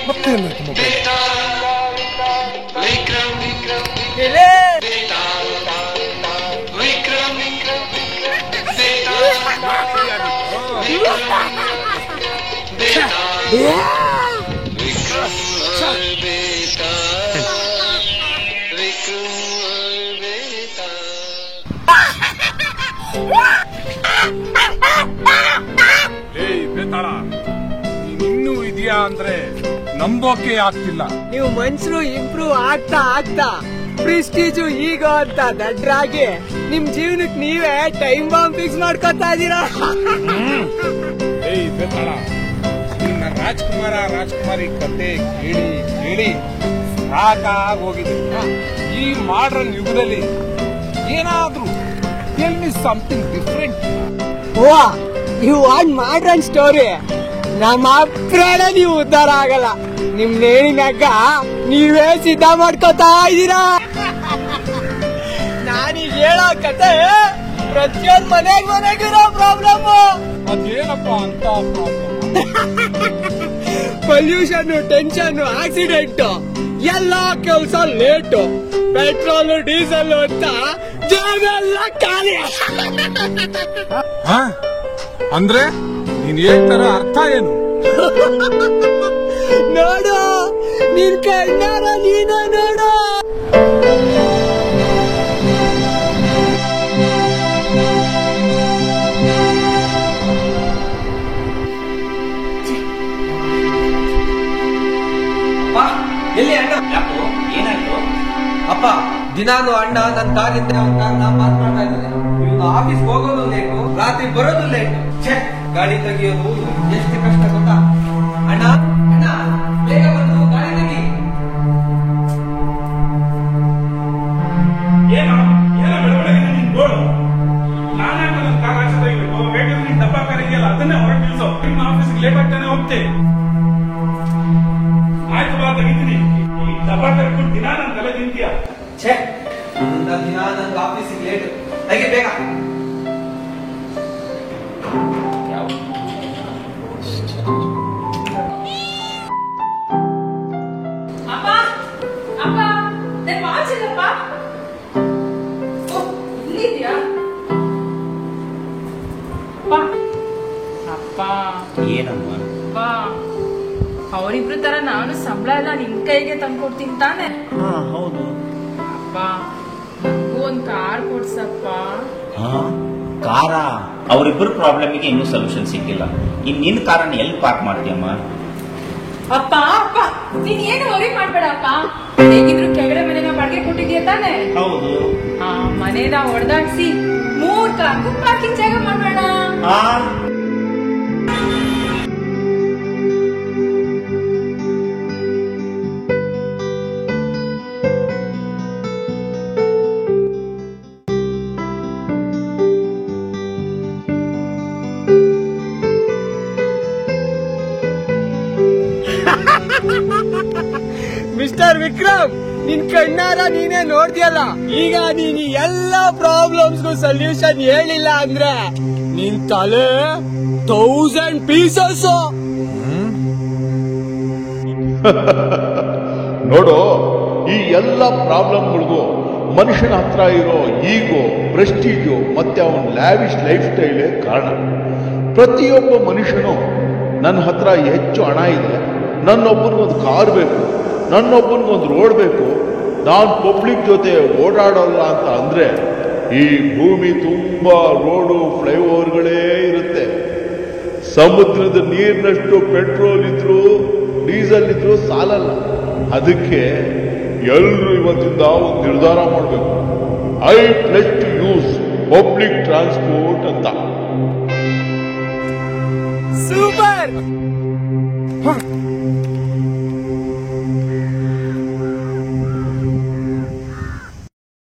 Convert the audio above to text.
ಮತ್ತೆ ಇನ್ನೂ ಇದೆಯಾ ಅಂದ್ರೆ ನಂಬೋಕೆ ಆಗ್ತಿಲ್ಲ. ನೀವು ಮನುಷ್ಯರು ಇಂಪ್ರೂವ್ ಆಗ್ತಾ ಆಗ್ತಾ ಪ್ರೆಸ್ಟೀಜು ಈಗ ಅಂತ ದಡ್ರಾಗಿ ನಿಮ್ ಜೀವನಕ್ಕೆ ನೀವೇ ಟೈಮ್ ಬಾಂಬ್ ಫಿಕ್ಸ್ ಮಾಡ್ಕೊತಾ ಇದೀರಾ. ರಾಜ್ಕುಮಾರಿ ಕತೆ ಕೇಳಿ ಕೇಳಿ ಸಾಕಾಗೋಗಿದೆ. ಈ ಮಾಡರ್ನ್ ಯುಗದಲ್ಲಿ ಏನಾದ್ರೂ ಟೆಲ್ ಮಿ ಸಮಥಿಂಗ್ ಡಿಫರೆಂಟ್. ವಾ ಯು ವಾಂಟ್ ಮಾಡ್ರನ್ ಸ್ಟೋರಿ? ನಮ್ಮ ಪ್ರಾಣ ನೀವು ಉದ್ಧಾರ ಆಗಲ್ಲ. ನಿಮ್ ನೇಣಿನಾಗ ನೀವೇ ಸಿದ್ಧ ಮಾಡ್ಕೋತಾ ಇದೀರಾ. ನಾನೀಗ ಹೇಳೋ ಕತೆ ಪ್ರತಿಯೊಂದ್ ಮನೆಗಿರೋ ಪ್ರಾಬ್ಲಮ್. ಅದೇನಪ್ಪ ಅಂತ ಪ್ರಾಬ್ಲಮ್? ಪೊಲ್ಯೂಷನ್, ಟೆನ್ಷನ್, ಆಕ್ಸಿಡೆಂಟ್, ಎಲ್ಲಾ ಕೆಲಸ ಲೇಟು, ಪೆಟ್ರೋಲ್ ಡೀಸೆಲ್ ಅಂತ ಜಾಬೆಲ್ಲ ಖಾಲಿ. ಅಂದ್ರೆ ನೀನ್ ಹೇಳ್ತಾರ ಅರ್ಥ ಏನು? ನೋಡು, ನಿನ್ ಕಣ್ಣಾರ ನೀನ ನೋಡು. ಎಲ್ಲಿ ಅಣ್ಣ? ಯಾಕೋ ಏನಾಯ್ತು? ಅಪ್ಪ, ದಿನಾನು ಅಣ್ಣ ನನ್ನ ಕಾರ್ ಇದ್ರೆ ಅವ್ನ ಕಾರ್ನ ಪಾಸ್ ಮಾಡ್ತಾ ಇದ್ದಾನೆ. ಇವನು ಆಫೀಸ್ ಹೋಗೋದು ಲೇಟು, ರಾತ್ರಿ ಬರೋದು ಲೇಟು. ಗಾಡಿ ತೆಗಿಯೋದು ಎಷ್ಟು ಕಷ್ಟ ಗೊತ್ತಾ ಅಣ್ಣ? ಅಣ್ಣ ಬೇಗ ಬಂದು ಗಾಡಿ ತೆಗಿ. ಏನೋ ಬೆಳವಣಿಗೆ ನಿನ್ ಗೋಳು. ನಾನೇ ಕಾರ್ ಆಚೆ ತೆಗಿಬೇಕು. ಬೇಕಾದ್ರೆ ನೀನ್ ಡಬ್ಬ ಕಾರ್ ಇದೆಯಲ್ಲ ಅದನ್ನೇ ಹೊರಗೆ ನಿಲ್ಸೋ. ನಿಮ್ಮ ಆಫೀಸ್ಗೆ ಲೇಟ್ ಆಗ್ತಾನೆ ಹೋಗ್ತೆ. ಆಯ್ತು ಬಾ, ತೆಗಿತೀನಿ. ಈ ಡಬ್ಬ ಕರ್ಕೊಂಡು ದಿನ ನನ್ನ ತಲೆ ತಿಂತೀಯ. ದಿನ ನನ್ಗೆ ಆಫೀಸಿಗೆ ಲೇಟ್. ತೆಗಿ ಬೇಗ. ಅವರಿಬ್ರು ತರ ನಾನು ಸಂಬಳ ಎಲ್ಲ ನಿನ್ ಕೈಗೆ ತಂದ್ಕೊಡ್ತೀನಿ ತಾನೆ? ಹೌದು. ಅಪ್ಪ, ನಂಗೂ ಒಂದ್ ಕಾರ್ ಕೊಡ್ಸಪ್ಪ. ಕಾರ? ಅವರಿಬ್ಬರು ಪ್ರಾಬ್ಲಮ್ಗೆ ಇನ್ನೂ ಸೊಲ್ಯೂಷನ್ ಸಿಕ್ಕಿಲ್ಲ. ನಿನ್ ಕಾರನ್ನ ಎಲ್ಲಿ ಪಾರ್ಕ್ ಮಾಡ್ತೀಯಮ್ಮ? ಅಪ್ಪ ಅಪ್ಪ, ನೀನ್ ಏನು ವರಿ ಮಾಡ್ಬೇಡಪ್ಪ. ಹೇಗಿದ್ರು ಕೆಳಗಡೆ ಮನೆನ ಬಾಡಿಗೆ ಕೊಟ್ಟಿದ್ಯಾ ತಾನೆ? ಹೌದು. ಆ ಮನೇನ ಹೊಡೆದಾಡ್ಸಿ 3 ಕಾರ್ಗೂ ಪಾರ್ಕಿಂಗ್ ಜಾಗ ಮಾಡ್ಬೇಡ. ಮಿಸ್ಟರ್ ವಿಕ್ರಮ್, ನಿನ್ ಕಣ್ಣಾರ ನೀನೇ ನೋಡ್ದಿಯಲ್ಲ. ಈಗ ನೀನ್ ಎಲ್ಲಾ ಪ್ರಾಬ್ಲಮ್ಸ್ಗೂ ಸೊಲ್ಯೂಷನ್ ಹೇಳಿಲ್ಲ ಅಂದ್ರೆ ನಿನ್ ತಲೆ 1000 ಪೀಸಸ್. ನೋಡು, ಈ ಎಲ್ಲ ಪ್ರಾಬ್ಲಮ್ಗಳಿಗೂ ಮನುಷ್ಯನ ಹತ್ರ ಇರೋ ಈಗೋ, ಪ್ರೆಸ್ಟೀಜು ಮತ್ತೆ ಅವನ ಲ್ಯಾವಿಶ್ ಲೈಫ್ ಸ್ಟೈಲೇ ಕಾರಣ. ಪ್ರತಿಯೊಬ್ಬ ಮನುಷ್ಯನು ನನ್ನ ಹತ್ರ ಹೆಚ್ಚು ಹಣ ಇದೆ, ನನ್ನೊಬ್ಬನಿಗೊಂದು ಕಾರ್ ಬೇಕು, ನನ್ನೊಬ್ಬನಿಗೊಂದು ರೋಡ್ ಬೇಕು, ನಾನು ಪಬ್ಲಿಕ್ ಜೊತೆ ಓಡಾಡೋಲ್ಲ ಅಂತ ಅಂದ್ರೆ ಈ ಭೂಮಿ ತುಂಬಾ ರೋಡು, ಫ್ಲೈಓವರ್ಗಳೇ ಇರುತ್ತೆ. ಸಮುದ್ರದ ನೀರಿನಷ್ಟು ಪೆಟ್ರೋಲ್ ಇದ್ರು, ಡೀಸೆಲ್ ಇದ್ರು ಸಾಲಲ್ಲ. ಅದಕ್ಕೆ ಎಲ್ಲರೂ ಇವತ್ತಿಂದ ಒಂದು ನಿರ್ಧಾರ ಮಾಡಬೇಕು. I pledge to use public transport ಅಂತ. ಸೂಪರ್.